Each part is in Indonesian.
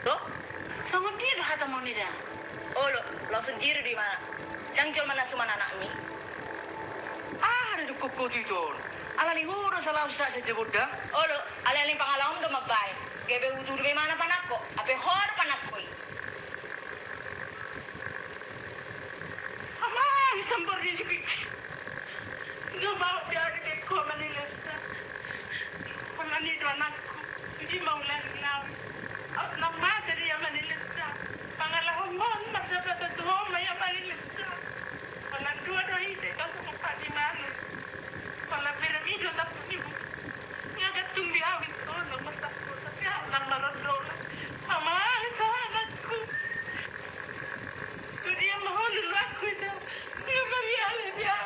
Loh, sangat dia dah hata mau nih dah. Oh lo sendiri di mana? Yang jual mana semua anak ni? Ada di koko titon. Alali hura salah usah saja bodoh. Oh lo, alali pangalaman do mabay. Gebe utu di mana panako? Ape hor panakoi? Ama, sampar di sini. Nggak mau dari beko manilesta. Panani do anakku. Jadi mau lang. Nama dari yang manilesta. Pangalaman mon masa betul maya manilesta. Kalau dua itu kalau sempat di mana? Kalau piramida tak punya. Yang ketung di awit oh nomor satu tapi anak malah dolar. Ama, sahabatku. Tu dia mau dulu aku itu. Dia beri alih dia.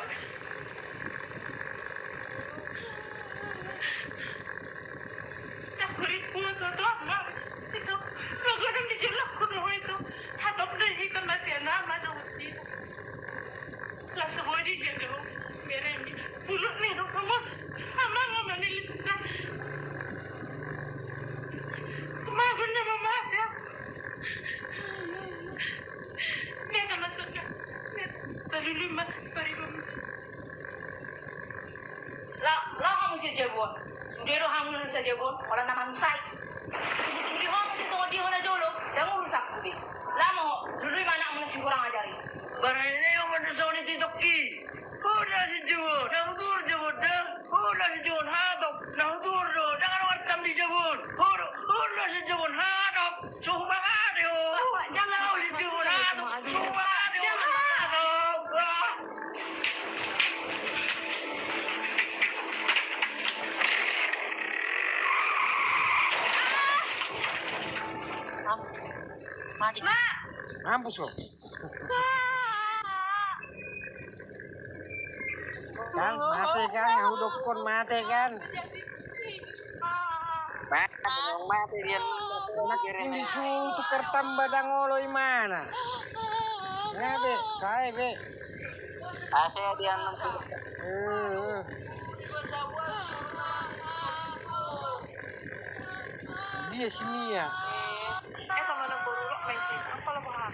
Kulit pun satu apa itu kadang dijelak kuno itu hatap deh itu masih nama nanti lah semua dijaga mereng bulut nih kamu ama nih lista kemagunnya mama ya mereka masuknya terlalu lima paribu Lah kamu sih jago. Sudiro kamu saja jago. Orang nama musai. Sudiro kamu sih sama dia mana jolo. Jangan rusak budi. Lama dulu mana kamu sih kurang ajari. Barang ini yang mana soalnya titoki. Udah si Jun, dah udur Jun, dah. Udah si Jun, hadap. Dah udur do, jangan wartam di Jun. Udah si Jun, hadap. Sumpah ada yo. Jangan si Jun, hadap. Sumpah ada yo. Hadap. Mati. Ma. Mampus lo. Kan mati kan, yang udukun mati kan. Yang mati dia Ini suruh tukar tambah dangolo mana? Nah be, saya be. saya dia nanti Dia si Mia. sama nak buruk macam apa lah paham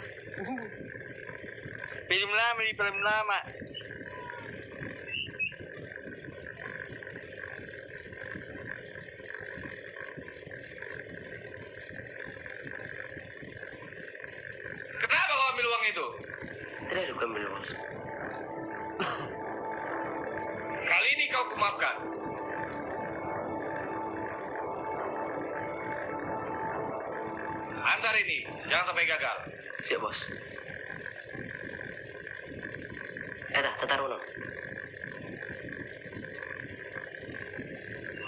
film lama Kenapa kau ambil uang itu? tidak ada ambil uang. Kali ini kau kumaafkan. Antar ini, jangan sampai gagal. Siap bos. Dah, tataruno.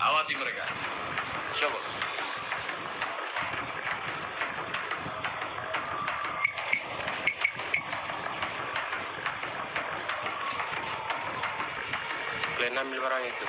Awasi mereka. Siap, bos. Kalian ambil barang itu.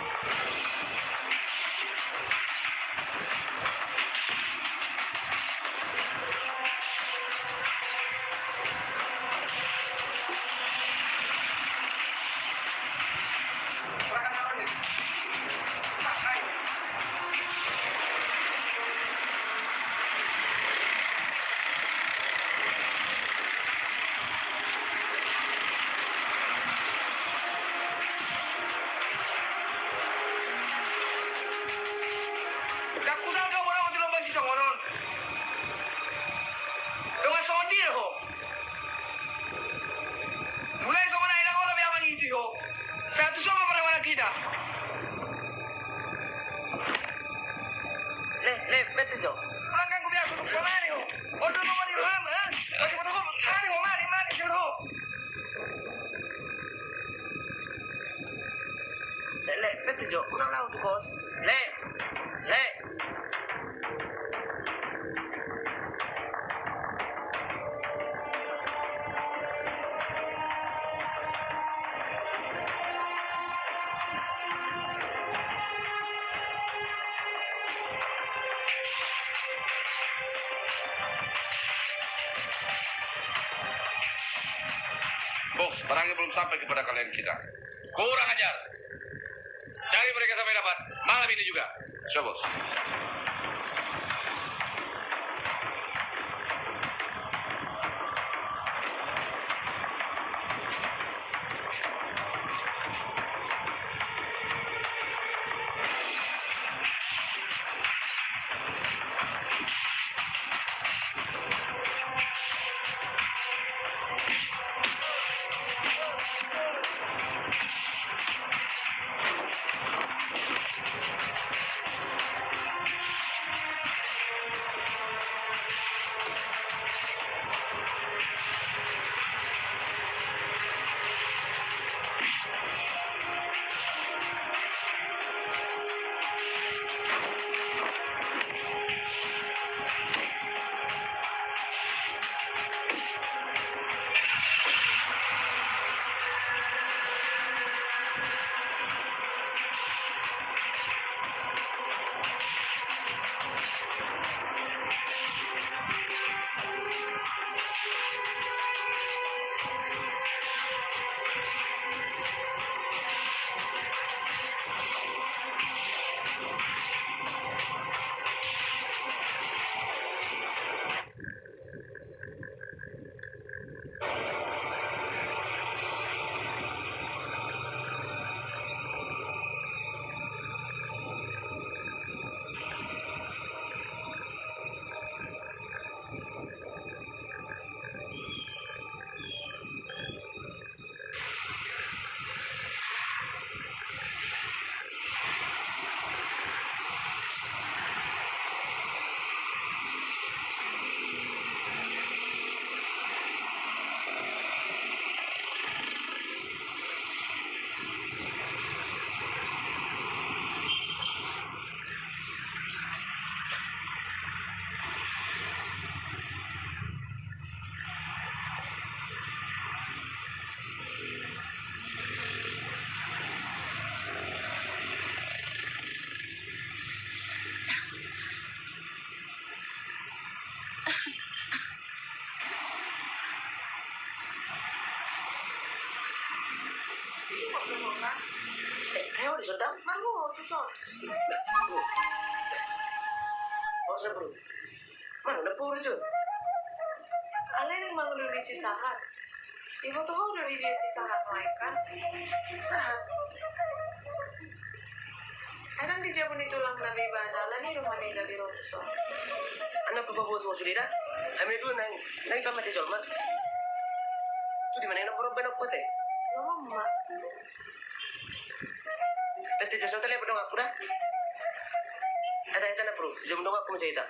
Kakusan kau orang untuk lomba si songonon. Dengan sondi ho. Mulai songon aida kau lebih aman itu ho. Satu sama pada kita. Le, betul jo. Angkat kau biar kutuk kemari ho. Untuk nomor di rumah, Untuk kutuk kemari ho, mari sih ho. Le, betul jo. Ulang lah untuk bos. Le. Bos, barangnya belum sampai kepada kalian kita. Kurang ajar. Cari mereka sampai dapat. Malam ini juga. Siap, bos. Ayo disodang. Oh, saya bro. Mana udah pur cuy? Alin yang mau dulu si sahat. Ibu tuh udah di si sahat mereka. Sahat. Kadang di Jabun di tulang nabi bandala nih rumah nih dari Rosso. Anak bapak buat mau sudah dah. Kami dulu nang pamat di Jolma. Tuh di mana yang nomor benok putih? Lama mak. Nanti sesuatu lihat bedong aku dah. Ada na bro. Jom dong aku mencerita.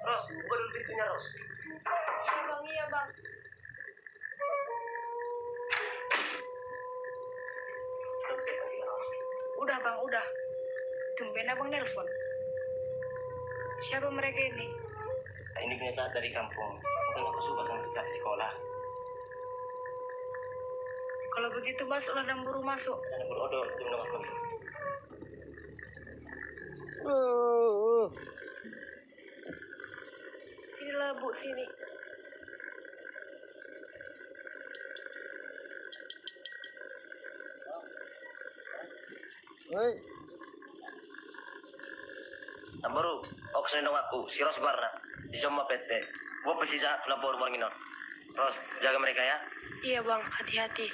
Ros, buka dulu pintunya Ros. Iya bang. Belum saya panggil Ros. Udah bang, udah. Tumben abang nelpon. Siapa mereka ini? Ini punya saat dari kampung. Makanya aku suka sama sisat di sekolah. Kalau begitu masuklah dan buru masuk. Sana berodo, jom dong aku. Inilah bu sini. Woi, Tambaru, aku senang aku, si Ros Barna, di Jomma PT. Gua pasti saat lapor morning non. Ros, jaga mereka ya. Iya bang, hati-hati.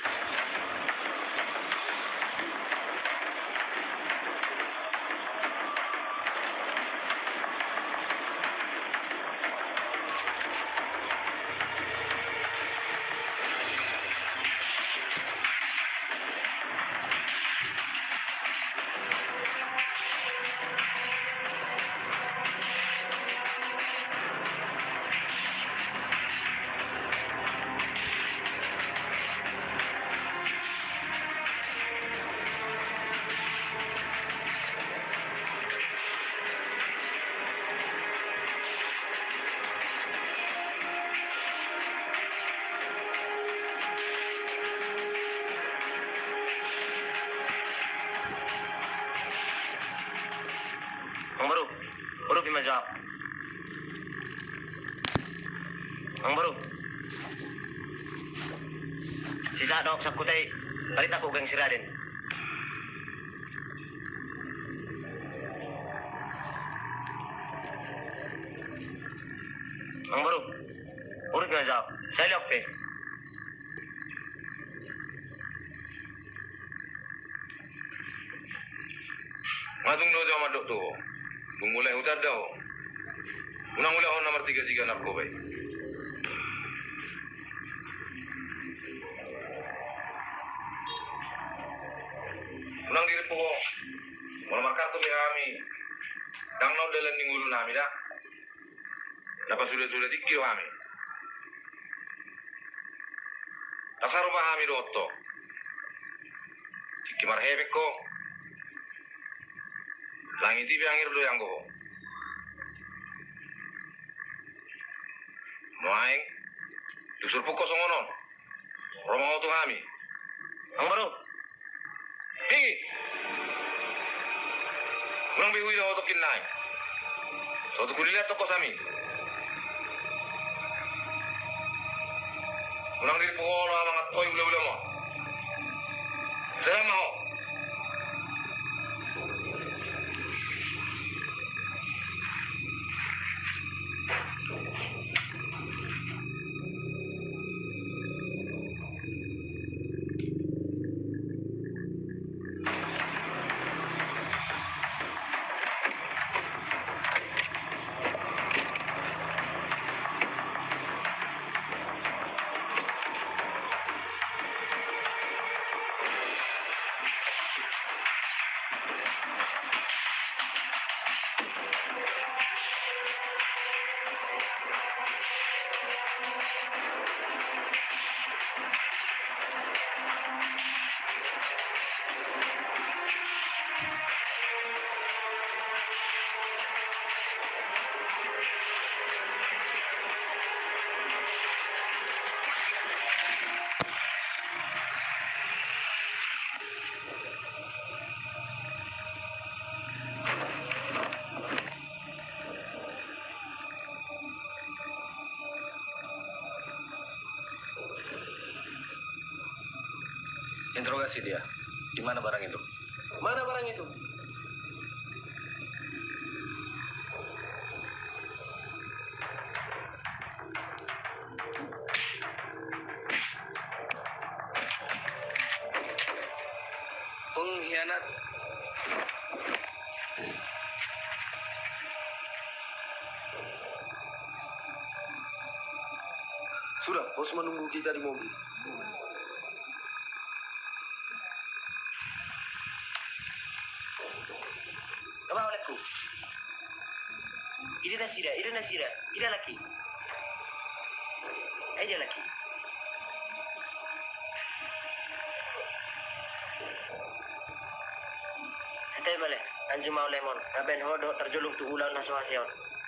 Baru Bima jawab. Baru. Sisa dok sakutai, balik aku geng si Raden. Baru. Urut Bima jawab. Saya lihat pe. Matung do jama dok tu. Bungulai utar dah. Unang ulah nomor 33 narkoba. Unang diri po. Wala makarto be kami. Dang no dalan ning ulo nami dah. Napa sudah dikir kami. Nasaro ba kami dotto. Cikimar hebe ko. Langit ibi angir do yang go. Maing. Dusur puko songonon. Romang auto kami. Baru. Ini. Unang bihui na otokin nai. So tukulilat toko sami. Unang diri pukolo mga toy bula-bula mo. Salamat ho. Interogasi dia. Di mana barang itu? Mana barang itu? Pengkhianat. Sudah, bos menunggu kita di mobil. Apa olehku? Ida nasira, ida laki. Aja laki. Stay balik, anju mau lemon. Ngaben hodo terjulung tu ulang nasuhasion.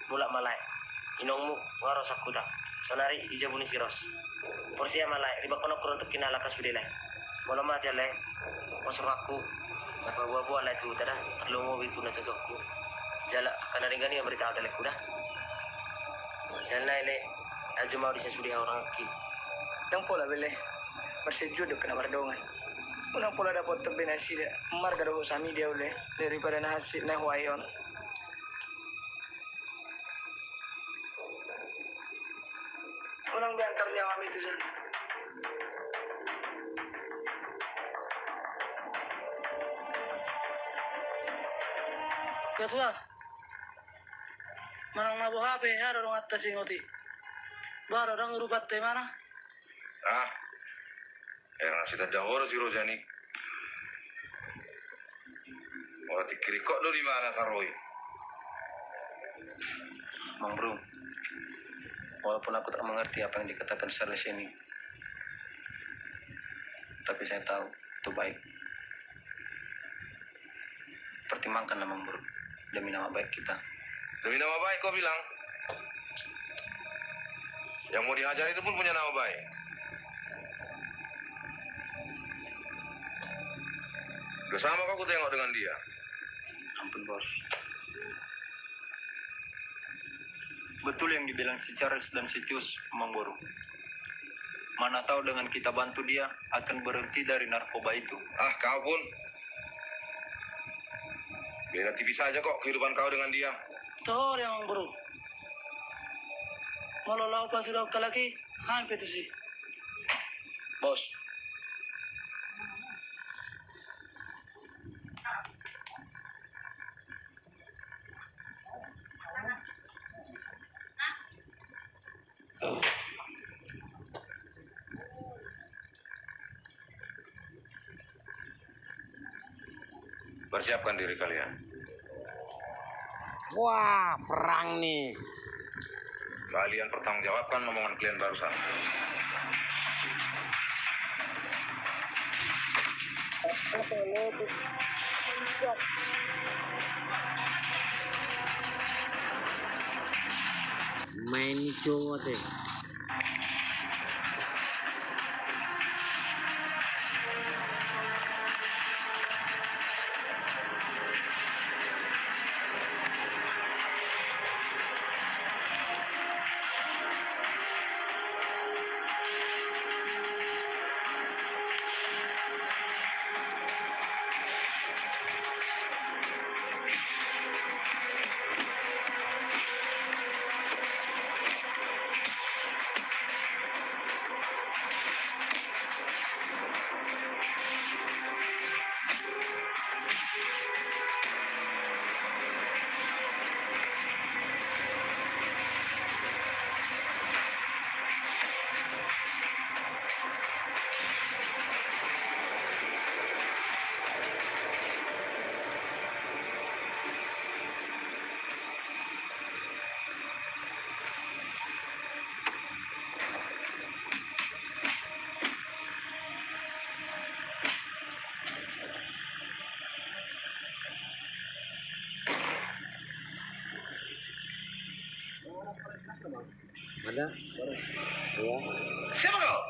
Mulak malai. Inongmu ngaro sakuta. Sonari ijabuni siros. Porsia malai, riba kono kurun untuk kinala kasudilai. Mola mati alai. Masuk aku. Apa buah-buah lah itu tada terlalu itu nanti aku jala karena dengan yang berita ada lekuda jalan le aja mau disesudi orang ki Yang pola bele bersejudo kena berdongan. Unang pola dapat terbinasi dia marga doh sami dia oleh daripada nahasi nah wayon. Unang diantar nyawa itu sih. Ketua, manang nabuh HP ya dorong atas ingoti. Baru orang urubat teh mana? Ah. Era sita jahor si Rojani. Ora tikiri kok do di mana saroi. Mang Bro, walaupun aku tak mengerti apa yang dikatakan Charles ini, tapi saya tahu itu baik. Pertimbangkanlah Mang Bro, demi nama baik kita. Demi nama baik kau bilang. Yang mau dihajar itu pun punya nama baik. Bersama kau tengok dengan dia. Ampun bos. Betul yang dibilang si Charles dan si Tius, Mang Boru. Mana tahu dengan kita bantu dia akan berhenti dari narkoba itu. Ah, kau pun. Beda tipis saja kok kehidupan kau dengan dia. Tuh yang bro. Mau lau pas sudah lagi, hampir itu sih. Bos, Persiapkan diri kalian. Wah, perang nih. Kalian pertanggungjawabkan omongan kalian barusan. Main cowok deh. Ada. Ya. Siapa kau?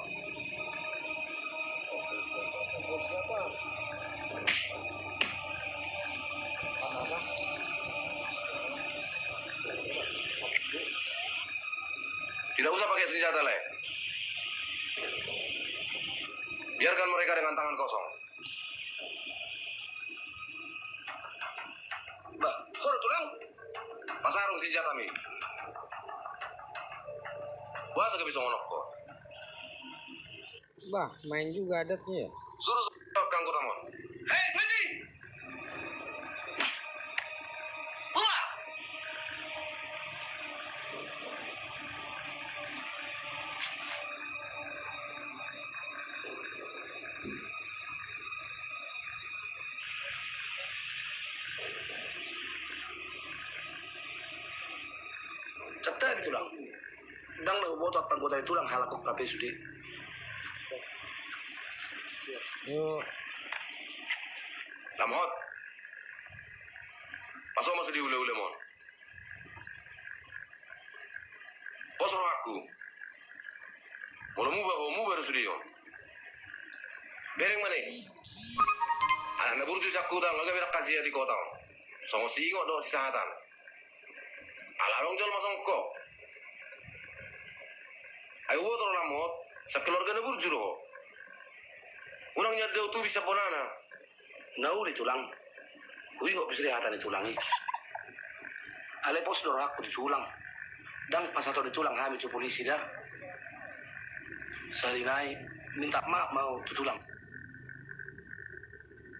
Tidak usah pakai senjata, Le. Biarkan mereka dengan tangan kosong. Bah, kau tulang. Pasarung senjata mi. Bahasa ke bisa ngonok kok. Bah, main juga adatnya ya. Suruh kang kotamon. Hei, berhenti! Buka! Sabta itu lang. Dang na botot anggota itu lang halakok kape sudi. Yuk. Lamhot. Pasok masih diule-ule mon. Posro aku. Mau baru sudi yon. Bereng mana? Anak na burju sakku dang laga berak kasih di kota. Songo singo do sisahatan. Alarong jol masong ko. Ayo botol lamot. Sa keluarga na burju do. Unang nyadau tu bisa bonana. Nauri tulang. Hui nggak bisa dihatan ditulangi. Ale pos dorang aku ditulang. Dang pas atau ditulang kami ke polisi dah. Saringai minta maaf mau tulang.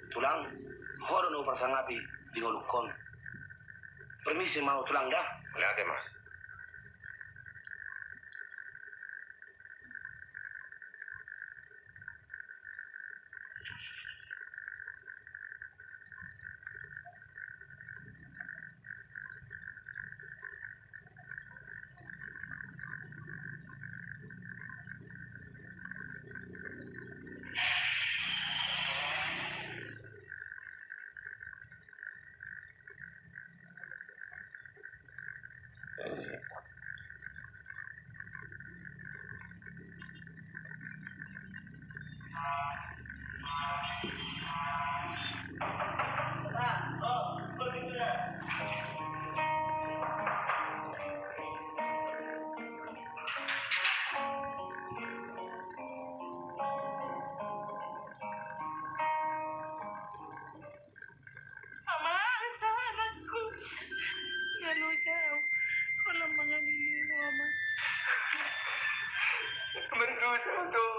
Tulang, horon no persangapi di ngolukon. Permisi mau tulang dah. Lihat ya mas. Mama, sama anakku. Jangan jauh. Kalau mengamini mama. Berdosa tuh.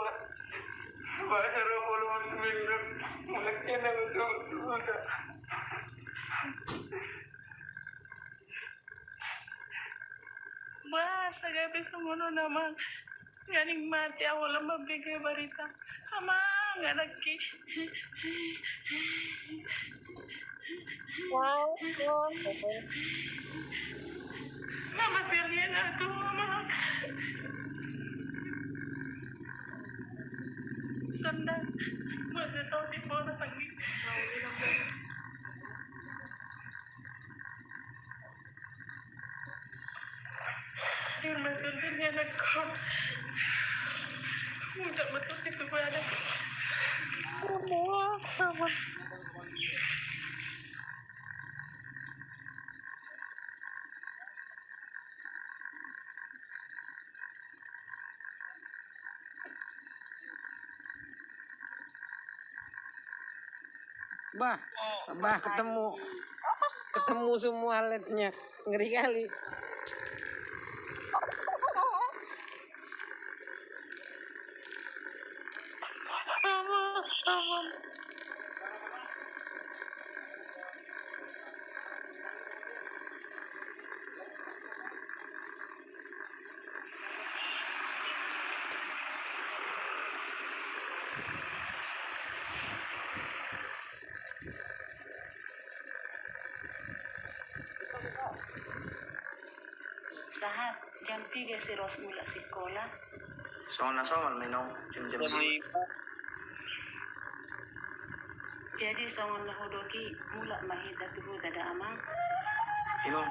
Bahasa Rabbul Muslimin. Mulanya nama tuh. Basta gabi sumunod naman. Ganing mati ako lang mabigay barita. Ama, nga nagki. Mama, perya na ito, mama. Sandal. Masitaw si Pona pagi. Yung matundin niya nagko. Mudah betul itu pada. Bah, ketemu semua alatnya. Ngeri kali. Sahat, jam 3 si Ros mula sekolah. Soal minum jam-jam Jadi songon lahodoki mula mahita tuhu dada amang. Inong,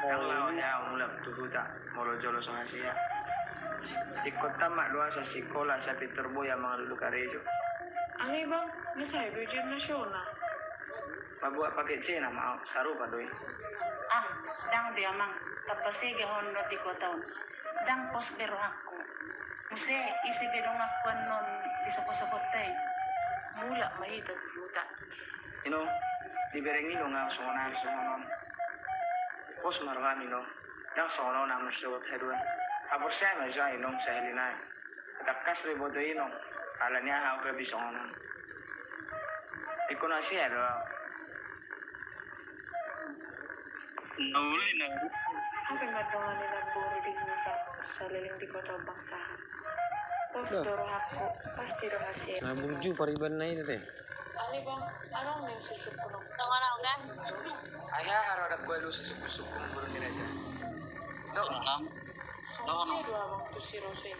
Yang lawannya mulai tuh tak molo jolo sama sia. Ikut tamak doa sa sekolah sa Peter Boy yang mga lulu karejo. Ani bang, nasa ujian nasional. Mabuat pakai Cina mau saru pa doy. Ah, dang dia mang. Tapos sige hono di ko taon. Dang pos pero ako. Muse isi belong ako non disapos-sapot tay. Mula mahito buta. Di bereng ino nga sonar sonon. Pos marami no. Dang sono na masyot hedwan. Apor siya ma siya inong sa helinay. Takas rin bodo inong. Kala niya ako kabi sonon. Iko na siya do. Ang pinadungan nila puro di muta sa liling di kota bangsahan. Pos doro ako, pasti doro hasil. Nah burju pariban na itu teh. Ali bang, anong nang susukuno? Ayah harus ada kue lu suku-suku buru nila dyan. Dua bang tu si Rose.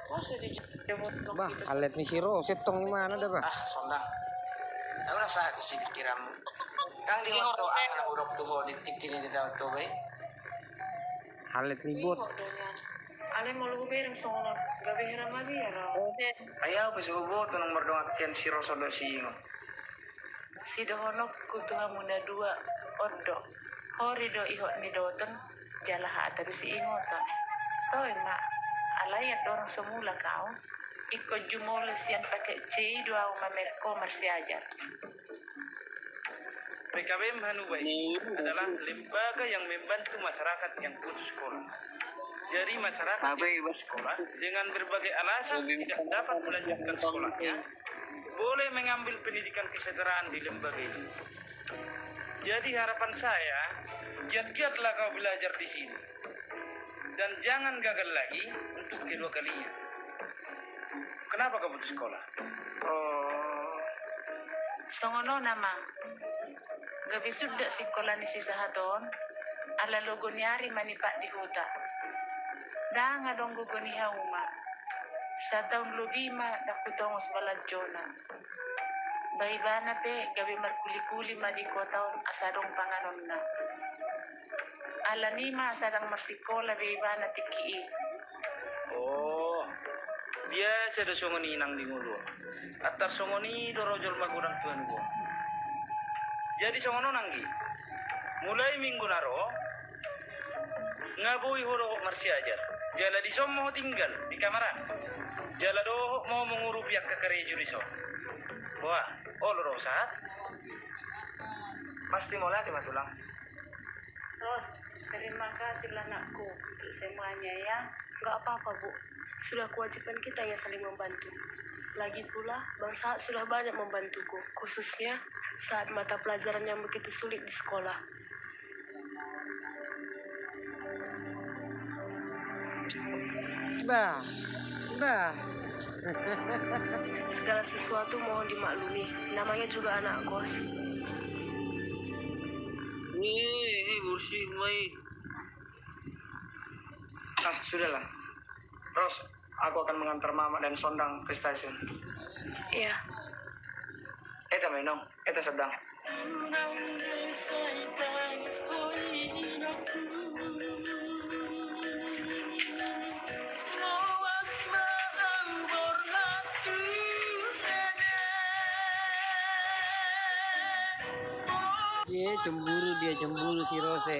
Masa di jemut nong Bah, kita. alet ni si Roset tong di mana dah, Bah? Sondang. Aku rasa aku sih pikiranmu. Kang di waktu anak urok tuh di tikin di dalam tuh bay. Alet ni bot. Ali mau lu bereng sono, gawe hera magi ya raw. Ayah pas ubo tuh nomor dong aken si Rosodo singo. Si dohonok kutuha muna dua odo. Hori do ihok ni doten jalaha atau si ingotan. Toy mak, alayat orang semula kau. Ikut jumolo sian pakai C dua mamer komersi ajar. PKBM Hanubay adalah lembaga yang membantu masyarakat yang putus sekolah. Jadi masyarakat yang putus sekolah dengan berbagai alasan tidak dapat melanjutkan sekolahnya, boleh mengambil pendidikan kesetaraan di lembaga ini. Jadi harapan saya, giat-giatlah kau belajar di sini. Dan jangan gagal lagi untuk kedua kalinya. Kenapa kau putus sekolah? Songono nama. Gabi sudah sekolah ni si sahaton. Ala logo nyari manipak di huta. Dah ngadong gugo ni hauma. Sa taon lubima dakutongos balajona. Baibana pe gabi markuli-kuli madi ko taon asadong panganon na. Ala nima asadang marsikola baibana tikii. Oh, biasa do songoni nang di ngulu. Atar songoni do rojol magurang tuan gua. Jadi songono nanggi. Mulai minggu naro, ngabui horo marsi ajar. Jala di som mau tinggal di kamaran. Jala do mau menguru pihak kekereju di som. Wah, loro saat. Pasti mau lagi matulang. Ros, terima kasih anakku untuk semuanya ya. Gak apa-apa bu, sudah kewajiban kita ya saling membantu. Lagi pula, Bang Saat sudah banyak membantuku, khususnya saat mata pelajaran yang begitu sulit di sekolah. Bah. Segala sesuatu mohon dimaklumi, namanya juga anak kos. Bersih, Mai. Sudahlah. Ros, aku akan mengantar Mama dan Sondang ke stasiun. Iya. Eta menong, eta sedang. Dia cemburu si Rose.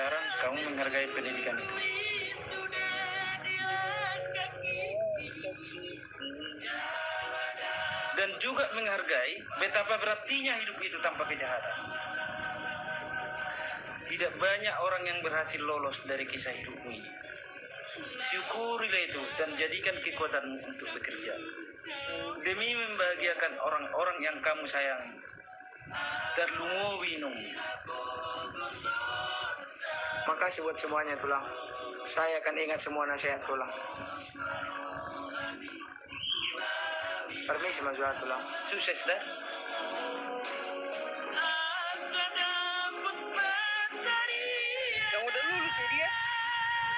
sekarang kamu menghargai pendidikan itu. Dan juga menghargai betapa berartinya hidup itu tanpa kejahatan. Tidak banyak orang yang berhasil lolos dari kisah hidupmu ini. Syukurilah itu dan jadikan kekuatanmu untuk bekerja demi membahagiakan orang-orang yang kamu sayang. Terlumubinum. Makasih buat semuanya, Tulang. Saya akan ingat semua nasihat Tulang. Permisi, Mas Johan, Tulang. Sukses dah. Yang udah lulus ya dia?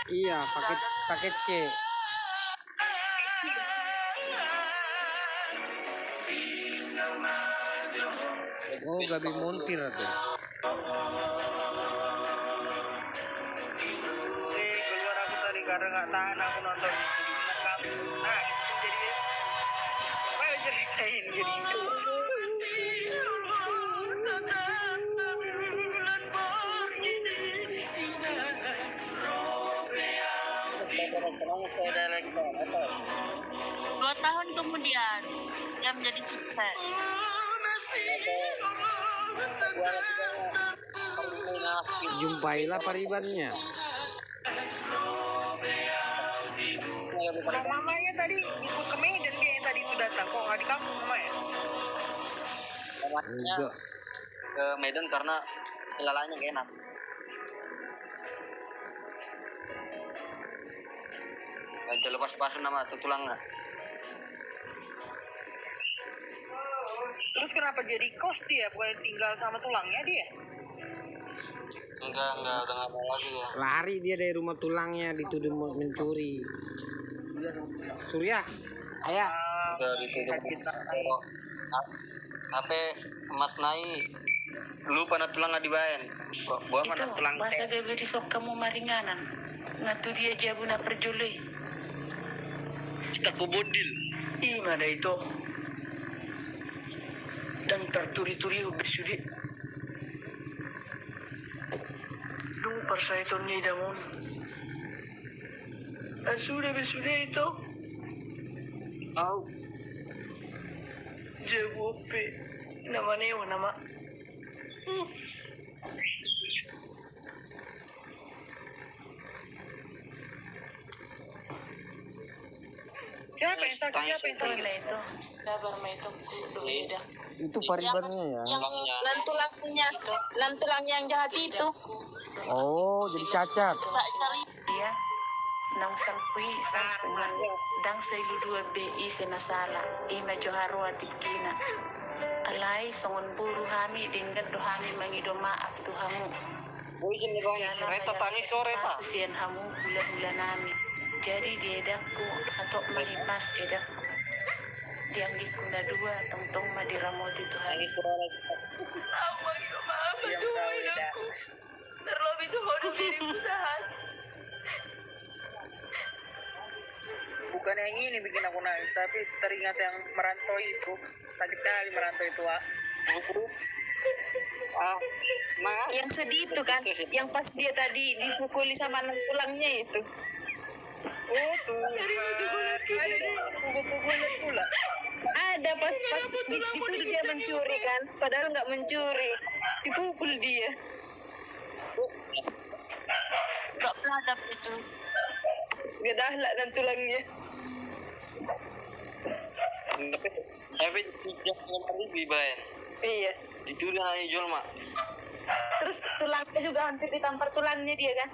Iya, paket C. Oh, Gabi montir tuh. Keluar aku tadi karena nggak tahan aku nonton dengan kamu. Nah, gitu jadi. Ayo ceritain jadi. Senang sepeda Alexa. 2 tahun kemudian dia menjadi sukses. Jumpailah paribannya. Mamanya tadi ikut ke Medan dia yang tadi itu datang. Kok nggak di kampung mamanya? Enggak. Ke Medan karena ilalanya gak enak. Gak lepas-lepasun nama tulangnya. Terus kenapa jadi kos dia? Bukan tinggal sama tulangnya dia? Enggak, udah gak mau lagi ya. Lari dia dari rumah tulangnya, dituduh mencuri. Surya, ayah. Udah dituduh. HP Mas Nai lupa na tulang dibayan. Buat mana tulang Masa gawe di sok kamu maringanan. Ngatu dia jabuna perjuli. kita kubodil. Ih, mana itu? Dan terturi-turi ubisudi. Dung parsa itu ni damun. Sudah itu. Oh, Jagope. Nama newa nama. Siapa yang sakit? Siapa yang sakit? Itu. Kabar ma itu kudu beda. Itu paribannya ya. Lantulangnya yang jahat itu. Oh, jadi cacat. Tak cari. Dia nang salpui salpungan dang sailu 2 BI senasala ima joharo atipkina alai songon buru hami dingkat dohami mangido maaf tuhamu boleh sini bang. Reta tangis kau reta. kasihan hamu bulan-bulan nami jadi diedakku atau mahipas edakku diang dikunda 2 tong-tong madiramoti tuhan Tangis kau reta. maaf aduh hidupku terlebih tuh hodoh diriku sahat. Bukan yang ini bikin aku nangis, tapi teringat yang merantau itu. Sakit kali merantau itu, Wak. Nah, Yang sedih itu kan, yang pas dia tadi dipukuli sama anak tulangnya itu. Oh, tuh. Ada nih, pukul-pukulan pula. Ada pas dituduh dia mencuri kan, padahal nggak mencuri, dipukul dia. Gak peladap itu. Gak dahlak dan tulangnya. tapi tidak yang lebih baik. Iya. Dicuri aja jual mak. Terus tulangnya juga hampir ditampar tulangnya dia kan.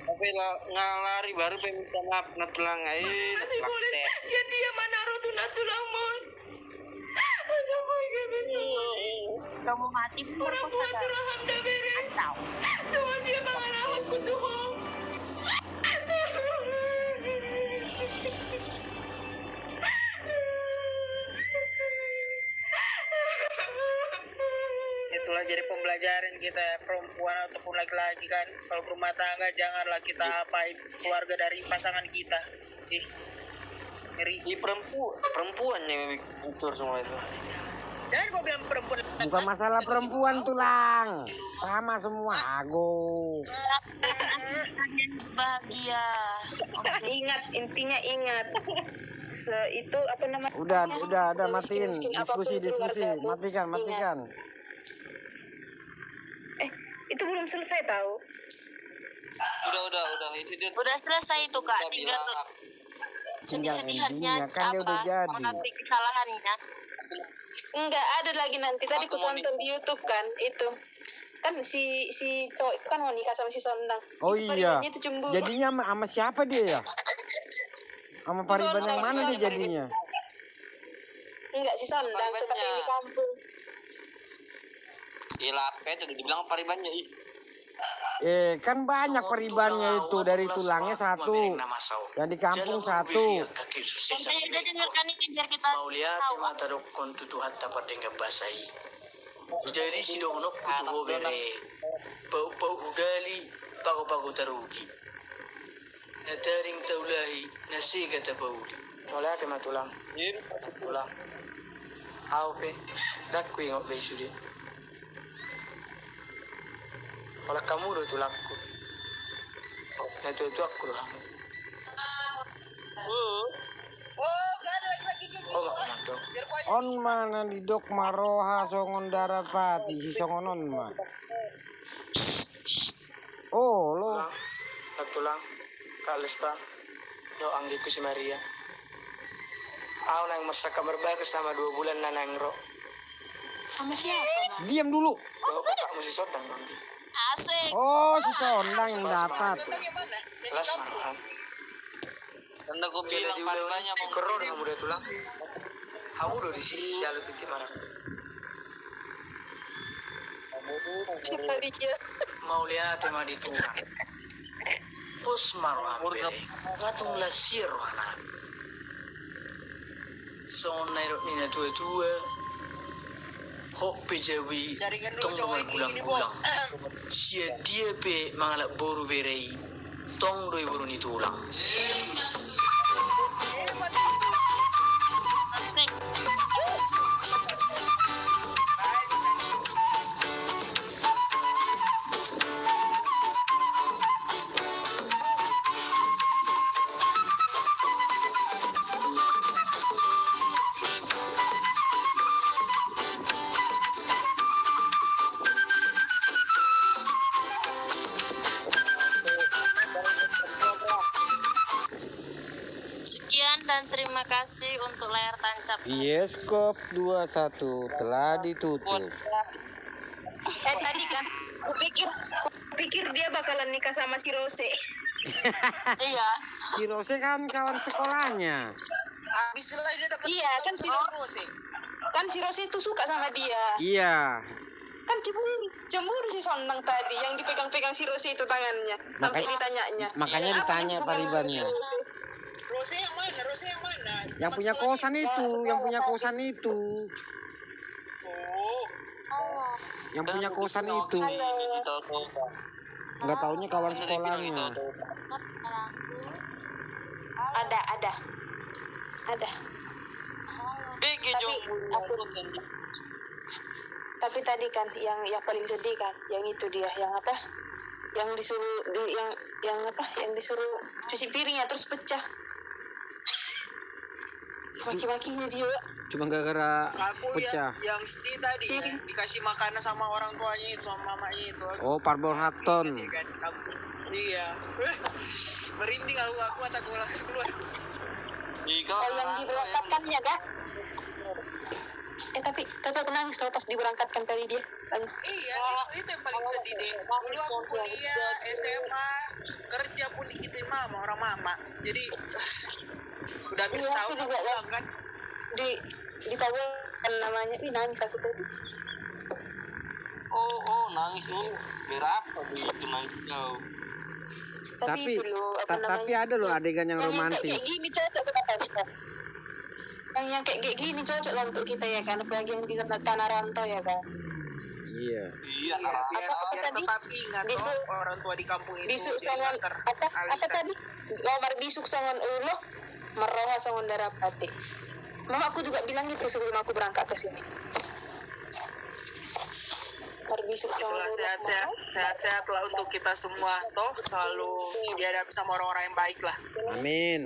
Tapi ngalari baru minta maaf na tulang ay. Jadi yang mana rotu na tulang mo? Aduh, boy, Kamu mati pun kok sadar. Tahu. cuma dia pengalaman ku tuh. Itulah jadi pembelajaran kita ya, perempuan ataupun laki-laki kan. Kalau berumah tangga janganlah kita apain keluarga dari pasangan kita. Ngeri. Perempuan yang hancur semua itu. Jangan kau bilang perempuan. Bukan masalah perempuan tulang. Sama semua. Ago. Kalian bahagia. Ingat, intinya ingat. Itu apa namanya? Udah matiin diskusi. Matikan. Itu belum selesai tahu. Udah. Itu dia. Udah selesai itu Kak. Tinggal endingnya kan dia udah jadi. Mengakui kesalahannya. Enggak ada lagi nanti. Tadi aku tonton di YouTube kan itu. Kan si cowok itu kan mau nikah sama si Sondang. Oh Itu iya. Paribannya itu cemburu. Jadinya sama siapa dia ya? Sama Pariban yang mana dia jadinya? Enggak si Sondang tetap di kampung. Ilape itu dibilang paribannya ih. Kan banyak Paribannya itu. Dari tulangnya satu. Yang di kampung satu. Sampai udah dengarkan ini biar kita Maulia tahu. mata dokon tutu hatta patenga basai. Jadi si donok kutu bere. Pau udali pago tarugi. Nataring taulahi nasiga tapauli. Wala te matulang. Tulang. Aupe dakku ingok besudi. Wala kamu do tulakku. Na itu aku loh. Oh, enggak dong. On mana di dok maroha songon darapati si songonon mah. Oh lo. Tulang. Kalesta. Yo anggiku si Maria. Aku nang mersaka berbagus selama 2 bulan na nangro. Sama siapa? Diam dulu. Kau kamu si Sotang dong. Asik. Oh si Sondang yang dapat. Kelas marahan. Tanda gue bilang paribannya mau Keror kamu dia tulang. Kamu udah di sisi jalur itu marah. Siapa dia? Mau lihat tema di tulang. Pus marah ambil. Katung lasir mana. Son nairo nina tua. Hok pejawi tong dengan gulang-gulang. Sia dia pe mangalak boru berei. Tong doi boru ni tulang. Sekian dan terima kasih untuk layar tancap. Bioskop 21 telah ditutup. Tadi kan kupikir dia bakalan nikah sama si Rose. Iya. Si Rose kan kawan sekolahnya. Habis selesai dia dapat. Iya kan si Rose itu suka sama dia. Iya. Kan cemburu si Sondang tadi yang dipegang-pegang si Rose itu tangannya. Sampai ditanyanya. Makanya ditanya Paribannya. Rose yang mana? Yang punya kosan itu. Yang punya kosan itu. Nggak taunya kawan sekolahnya. Ada. Tapi tadi kan yang paling sedih kan, yang itu dia, yang apa? Yang disuruh yang disuruh cuci piringnya terus pecah. Maki-makinya dia. Cuma gara-gara Aku pecah. yang sedih tadi ya, dikasih makanan sama orang tuanya itu, sama mamanya itu. Oh, Parbol Hatton. Iya. Merinding aku tak langsung keluar. Yang diberangkatkannya kan? Tapi aku nangis tau pas diberangkatkan tadi dia. Iya, itu yang paling sedih deh. Dulu aku kuliah, SMA, kerja pun digituin mama, orang mama. Jadi udah habis Iya, tahun aku juga pulang kan. Di Papua namanya, nangis aku tadi. Oh nangis lu. Berapa begitu nangis kau? Tapi itu loh, tapi ada loh adegan yang romantis. Kayak gini cocok kita. Yang kayak gini cocok lah untuk kita ya kan, apalagi yang di tanah rantau ya kan. Iya. Iya, Biar tadi? tetap ingat Disuk- orang tua di kampung itu. Disuk jadi songon nggak apa teralihkan. tadi? Nomor disuk songon ulo, meroha songon darapati. Mama aku juga bilang gitu sebelum aku berangkat ke sini. Hari besok sama Itulah Nurul. sehat-sehat lah untuk kita semua. Toh selalu dihadapi sama orang-orang yang baik lah. Amin.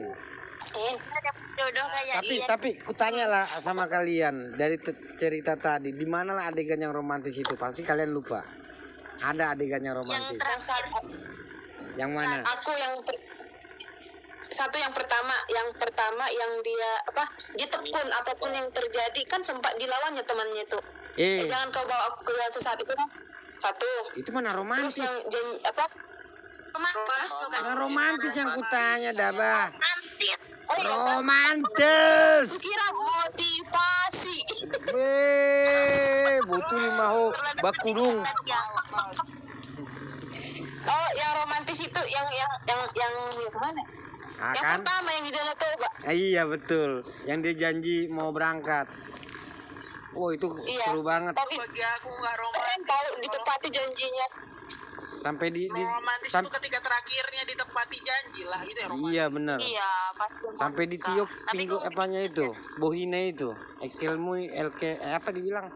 Jodoh kayak Tapi kutanya lah sama kalian dari cerita tadi, di mana lah adegan yang romantis itu? Pasti kalian lupa. Ada adegan yang romantis. Yang mana? Aku yang pertama yang dia dia tekun apapun yang terjadi, kan sempat dilawannya temannya itu. Jangan kau bawa aku ke jalan sesat itu kan. Satu. Itu mana Terus romantis? yang Yang romantis yang kutanya Daba. Oh, iya, Romantis. kira motivasi. Betul mau bakudung. Oh, yang romantis itu yang mana? Yang Kan? pertama yang di Danau Toba. Iya betul. Yang dia janji mau berangkat. Oh itu Iya. seru banget. Tapi Bagi aku nggak keren romantis. tahu ditepati janjinya. Sampai Romantis itu ketika terakhirnya ditepati janji lah, itu yang romantis. Iya benar. Iya, pasti. Sampai ditiup pinggul apanya itu, bohine itu, ekelmu apa dibilang,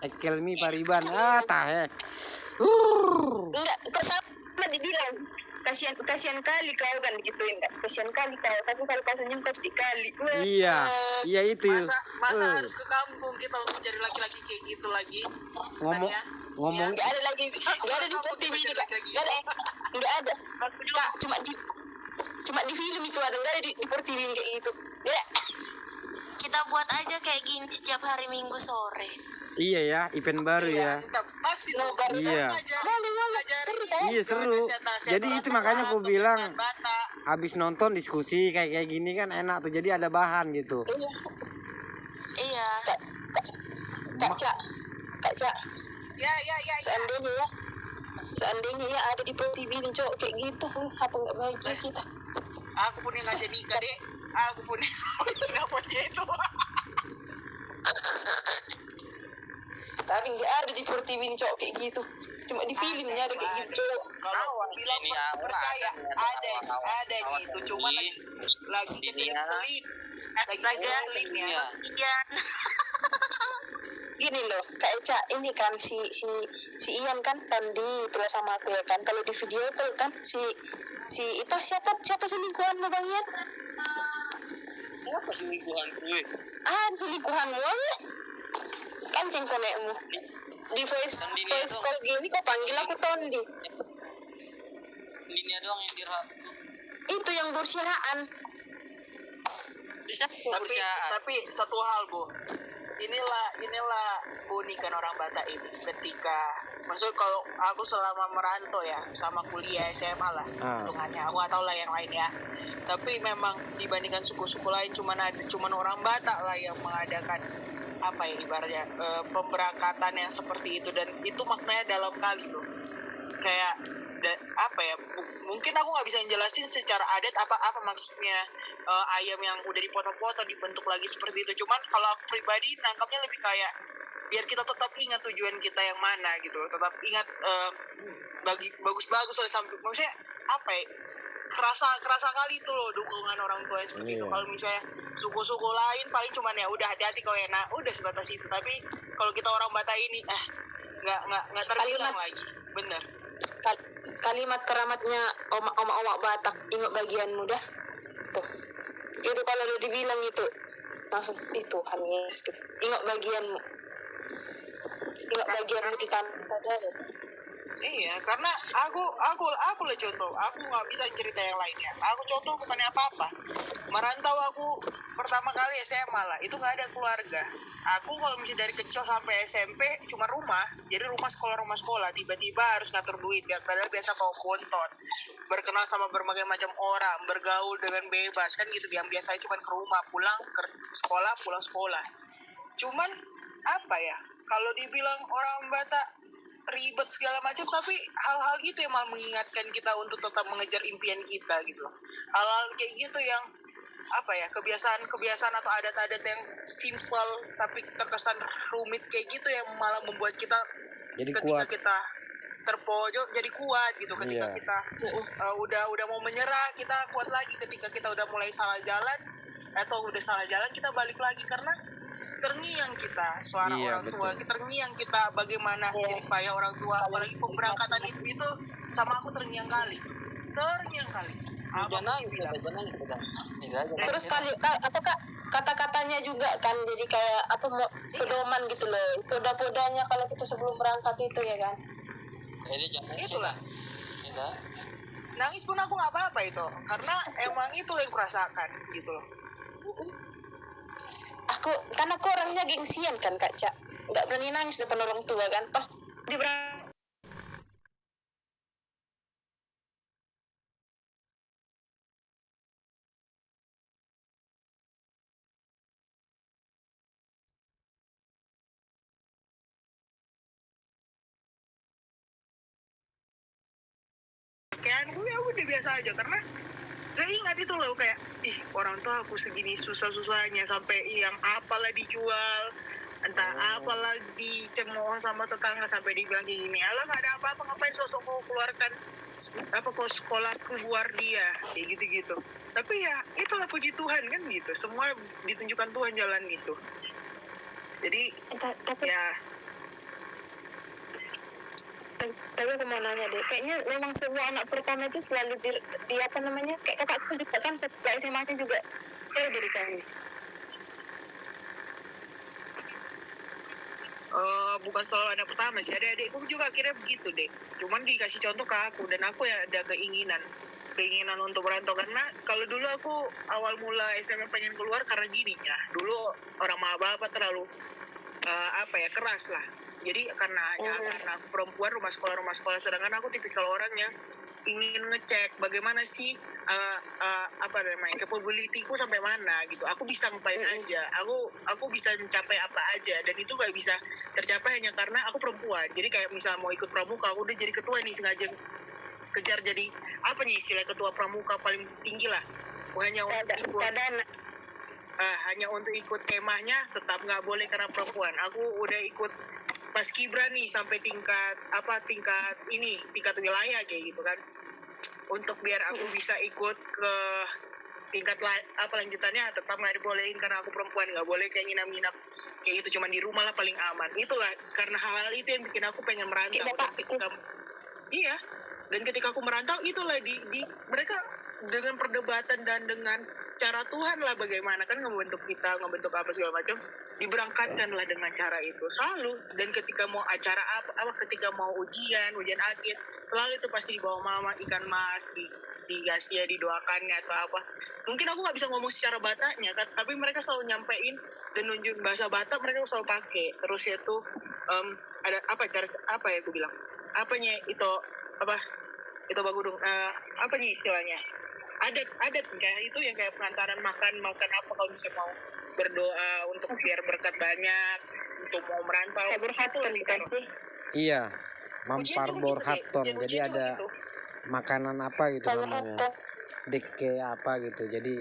ekelmi pariban, tahe. Enggak, pertama dibilang kasihan kali kau kan gituin kan, kasihan kali kau, tapi kalau kau senyum kau sedih kali. Iya itu. Masa harus ke kampung kita untuk cari laki-laki kayak gitu lagi? Ngomong Enggak ada lagi, enggak ada di TV ini kak, enggak ada. Kak, cuma di film itu ada, enggak ada di TV kayak gitu. Enggak. Kita buat aja kayak gini setiap hari Minggu sore. Iya ya, event baru ya. Pasti dong. Iya. Ngajarin. Iya seru. Jadi itu makanya aku bilang, habis nonton diskusi kayak gini kan enak tuh. Jadi ada bahan gitu. Iya. Kak Cak. Ya. Seandainya ya ada di TV ini cowok kayak gitu, apa nggak bahagia kita? Aku pun yang ngajak nikah deh. Aku pun yang dapat itu. Tapi nggak ada di TV ini cowok kayak gitu. Cuma di filmnya ada kayak gitu cowok. Kalau bilang percaya ada gitu, cuma lagi keselip. Lagi keselip ya. Gini loh, Kak Eca, ini kan si Ian kan tadi terus sama aku ya kan. Kalau di video call kan si itu siapa selingkuhanmu Bang Ian? Apa selingkuhan gue? Selingkuhanmu aja. Kan cengkonekmu. Di voice call gini kok panggil aku Tondi. Ini doang yang dirhab. Itu yang berusahaan. Tapi satu hal Bu, inilah keunikan orang Batak ini. Ketika maksud kalau aku selama merantau ya sama kuliah SMA lah hitungannya, aku nggak tahu lah yang lain ya, tapi memang dibandingkan suku-suku lain cuman orang Batak lah yang mengadakan apa ya ibaratnya pemberangkatan yang seperti itu, dan itu maknanya dalam kali loh. Kayak apa ya, mungkin aku nggak bisa jelasin secara adat apa maksudnya ayam yang udah dipotong-potong dibentuk lagi seperti itu. Cuman kalau aku pribadi nangkapnya lebih kayak biar kita tetap ingat tujuan kita yang mana gitu, tetap ingat bagus-bagus sampai maksudnya apa ya, kerasa kali itu loh dukungan orang tua seperti itu. Kalau misalnya suku-suku lain paling cuman ya udah hati-hati kau enak, udah sebatas itu. Tapi kalau kita orang Batak ini nggak terbilang lagi, bener. Kalimat keramatnya omak Batak, ingat bagianmu dah. Tuh. Itu kalau udah dibilang itu langsung itu Tuhan Yesus gitu. Ingat bagianmu. Ingat bagianmu di tanah. Iya, karena aku lah contoh. Aku nggak bisa cerita yang lainnya. Aku contoh bukannya apa-apa. Merantau aku pertama kali SMA lah, itu nggak ada keluarga. Aku kalau misalnya dari kecil sampai SMP cuma rumah. Jadi rumah sekolah. Tiba-tiba harus ngatur duit. Padahal biasa bawa bontot. Berkenal sama berbagai macam orang, bergaul dengan bebas kan gitu. Yang biasanya cuma ke rumah, pulang sekolah. Cuman apa ya? Kalau dibilang orang Batak ribet segala macam, tapi hal-hal gitu yang malah mengingatkan kita untuk tetap mengejar impian kita gitu. Hal-hal kayak gitu yang apa ya, kebiasaan atau adat-adat yang simpel tapi terkesan rumit kayak gitu yang malah membuat kita jadi ketika kuat. kita terpojok jadi kuat gitu. Ketika kita udah mau menyerah, kita kuat lagi. Ketika kita udah mulai salah jalan atau udah salah jalan, kita balik lagi karena terngiang kita suara Iya, orang tua, betul. terngiang kita bagaimana jerih payah orang tua, apalagi pemberangkatan itu sama aku terngiang kali. Apa Jangan aku bilang? Terus apa kak kata-katanya juga kan jadi kayak apa pedoman gitu loh. Poda-podanya kalau kita sebelum berangkat itu ya kan. Itulah. Nangis pun aku nggak apa-apa itu, karena emang itu yang kurasakan gitu loh. Karena aku orangnya gengsian kan Kak Cak, nggak berani nangis depan orang tua kan pas di Kayak gue ya udah biasa aja, karena gak ingat itu loh kayak orang tua aku segini susah-susahnya sampai yang apalah dijual, entah apalah dicemooh sama tetangga sampai dibilang kayak gini, alah gak ada apa-apa ngapain sosok mau keluarkan apa kok sekolah keluar dia kayak gitu-gitu. Tapi ya itulah puji Tuhan kan gitu, semua ditunjukkan Tuhan jalan gitu. Jadi tapi ya tapi aku mau nanya deh, kayaknya memang semua anak pertama itu selalu di apa namanya, kayak kakakku juga kan setelah SMA-nya juga dari kami. bukan selalu anak pertama sih, adik-adikku juga akhirnya begitu deh. Cuman dikasih contoh ke aku, dan aku ya ada keinginan untuk merantau, karena kalau dulu aku awal mula SMA pengen keluar karena gini ya, dulu orang bapak terlalu keras lah. Jadi karena aku perempuan, rumah sekolah, sedangkan aku tipikal orang yang ingin ngecek bagaimana sih capability-ku sampai mana gitu. Aku bisa ngapain aja, aku bisa mencapai apa aja, dan itu gak bisa tercapai hanya karena aku perempuan. Jadi kayak misal mau ikut pramuka, aku udah jadi ketua nih, sengaja kejar jadi apa nih istilah ketua pramuka paling tinggi lah, hanya untuk ikut kemahnya tetap nggak boleh karena perempuan. Aku udah ikut paskibra nih sampai tingkat wilayah kayak gitu kan, untuk biar aku bisa ikut ke tingkat lanjutannya, tetap nggak dibolehin karena aku perempuan, nggak boleh kayak nginap kayak gitu, cuman di rumah lah paling aman. Itulah karena hal-hal itu yang bikin aku pengen merantau. Dan ketika aku merantau, itulah di mereka dengan perdebatan dan dengan cara Tuhan lah bagaimana kan ngebentuk kita, ngebentuk apa segala macam, diberangkatkan lah dengan cara itu selalu. Dan ketika mau acara ketika mau ujian akhir, selalu itu pasti dibawa mama ikan mas, dikasih ya, didoakannya atau apa. Mungkin aku nggak bisa ngomong secara Bataknya kan, tapi mereka selalu nyampein dan nunjukin bahasa Batak, mereka selalu pakai. Terus itu ada aku bilang apanya itu bagudung, istilahnya adat kayak itu yang kayak pengantaran makan apa kalau misalnya mau berdoa untuk biar berkat banyak, untuk mau merantau berhaton kan sih. Iya, mampar borhaton. Jadi ada gitu. Makanan apa gitu namanya, deke apa gitu. Jadi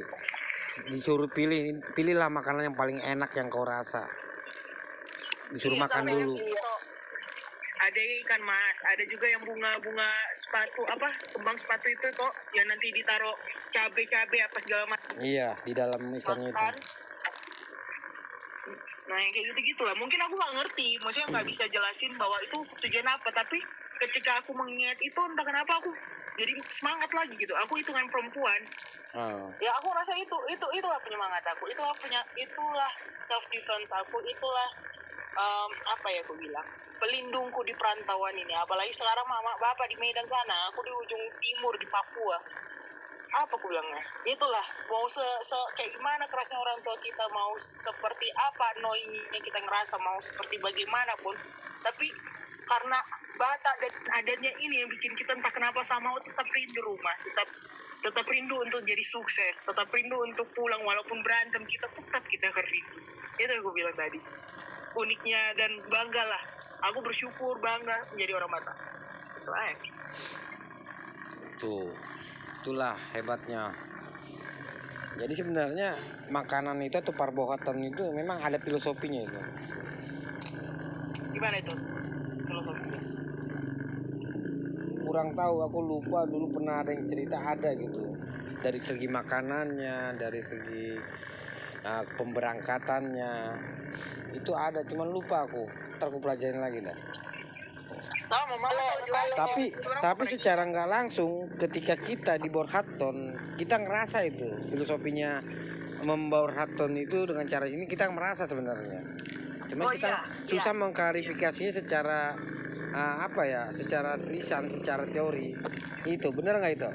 disuruh pilihlah makanan yang paling enak yang kau rasa, disuruh makan dulu. Ada ikan mas, ada juga yang bunga sepatu, kembang sepatu itu kok yang nanti ditaruh cabe apa segala macam. Iya, di dalam ikannya itu. Nah yang kayak gitu lah, mungkin aku nggak ngerti, maksudnya nggak bisa jelasin bahwa itu tujuan apa, tapi ketika aku mengingat itu entah kenapa aku jadi semangat lagi gitu. Aku hitungan perempuan, ya aku rasa itulah penyemangat aku, itulah self defense aku, itulah aku bilang pelindungku di perantauan ini. Apalagi sekarang mama bapak di Medan sana, aku di ujung timur di Papua. Apa aku bilangnya? Itulah, mau kayak gimana kerasnya orang tua kita, mau seperti apa annoyingnya kita ngerasa, mau seperti bagaimanapun, tapi karena Batak dan adatnya ini yang bikin kita entah kenapa sama tetap rindu rumah, tetap rindu untuk jadi sukses, tetap rindu untuk pulang walaupun berantem, kita akan rindu. Itu yang aku bilang tadi, uniknya dan bangga lah. Aku bersyukur, bangga menjadi orang Batak. Itulah hebatnya. Jadi sebenarnya makanan itu atau parbohatan itu memang ada filosofinya itu. Gimana itu filosofinya? Kurang tahu, aku lupa, dulu pernah ada yang cerita ada gitu. Dari segi makanannya, dari segi pemberangkatannya itu ada, cuman lupa aku. Ntar aku pelajarin lagi dah. Sama mama Tapi secara nggak langsung ketika kita di Borhaton kita ngerasa itu filosofinya Borhaton itu dengan cara ini kita merasa sebenarnya. Cuma kita susah mengklarifikasinya secara secara lisan, secara teori. Itu benar nggak itu?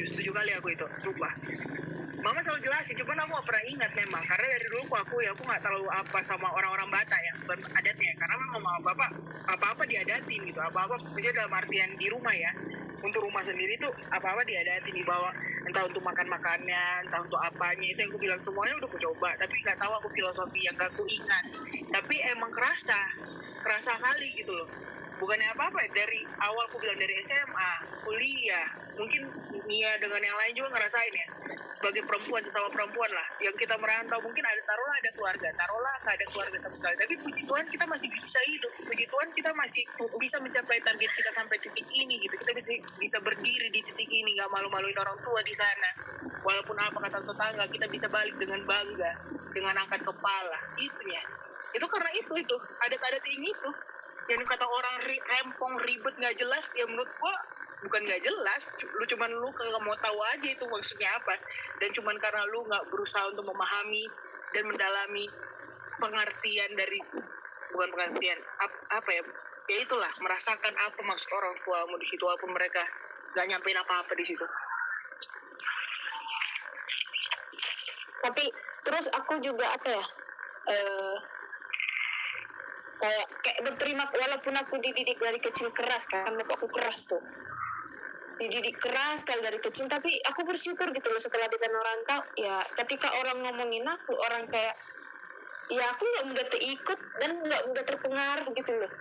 Setuju kali aku itu, sumpah. Mama selalu jelasin, cuman aku gak pernah ingat memang. Karena dari dulu aku gak terlalu apa sama orang-orang Batak yang adatnya. Karena memang mama bapak apa-apa diadatin gitu. Apa-apa, misalnya dalam artian di rumah ya. Untuk rumah sendiri tuh apa-apa diadatin, dibawa. Entah untuk makan-makannya, entah untuk apanya. Itu yang aku bilang, semuanya udah aku coba. Tapi gak tahu aku filosofi yang gak aku ingat. Tapi emang kerasa kali gitu loh. Bukannya apa-apa, dari awal aku bilang dari SMA, kuliah, mungkin Nia dengan yang lain juga ngerasain ya, sebagai perempuan, sesama perempuan lah, yang kita merantau, mungkin taruhlah ada keluarga, taruhlah gak ada keluarga sama sekali, tapi puji Tuhan kita masih bisa hidup, puji Tuhan kita masih bisa mencapai target kita sampai titik ini gitu, kita bisa berdiri di titik ini, gak malu-maluin orang tua di sana, walaupun apa kata tetangga, kita bisa balik dengan bangga, dengan angkat kepala, itunya, itu karena itu, adat-adat ini tuh, yang kata orang rempong ribet nggak jelas, ya menurut gua bukan nggak jelas, lu kagak mau tahu aja itu maksudnya apa, dan cuman karena lu nggak berusaha untuk memahami dan mendalami pengertian dari, bukan pengertian apa ya itulah, merasakan apa maksud orang tuamu di situ, walaupun mereka nggak nyampein apa-apa di situ. Tapi terus aku juga kayak berterima, walaupun aku dididik dari kecil keras kan, bapakku keras tuh, dididik keras sekali dari kecil, tapi aku bersyukur gitu loh setelah di tanah rantau ya, ketika orang ngomongin aku, orang kayak ya aku nggak mudah terikut dan nggak mudah terpengaruh gitu loh,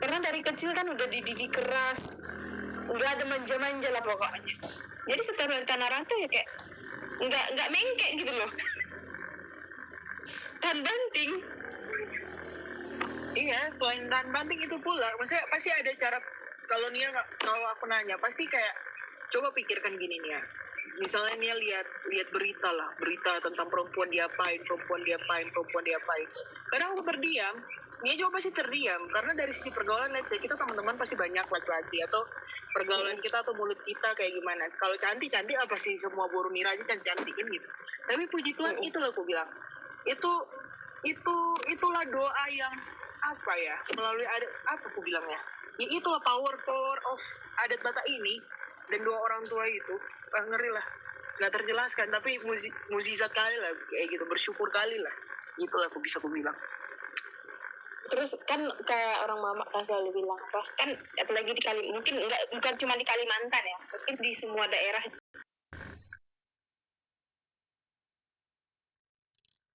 karena dari kecil kan udah dididik keras, nggak ada manja-manja lah pokoknya. Jadi setelah di tanah rantau ya kayak nggak mengkek gitu loh, dan banting. Iya, selain tahan banting itu pula, maksudnya pasti ada cara, kalau aku nanya, pasti kayak, coba pikirkan gini Nia, misalnya Nia lihat berita tentang perempuan diapain, kadang aku terdiam, Nia juga pasti terdiam, karena dari sisi pergaulan, let's say, kita teman-teman pasti banyak laki-laki, atau pergaulan kita atau mulut kita kayak gimana, kalau cantik apa sih, semua buru nira aja cantik-cantikin gitu, tapi puji Tuhan itulah aku bilang, itulah doa yang apa ya, melalui adat, apa aku bilangnya ya, itulah power of adat Batak ini, dan dua orang tua itu ngeri lah, nggak terjelaskan, tapi mukjizat kali lah kayak gitu, bersyukur kali lah, itulah aku bilang. Terus kan kayak orang mama kan selalu bilang apa, kan apalagi di bukan cuma di Kalimantan ya, mungkin di semua daerah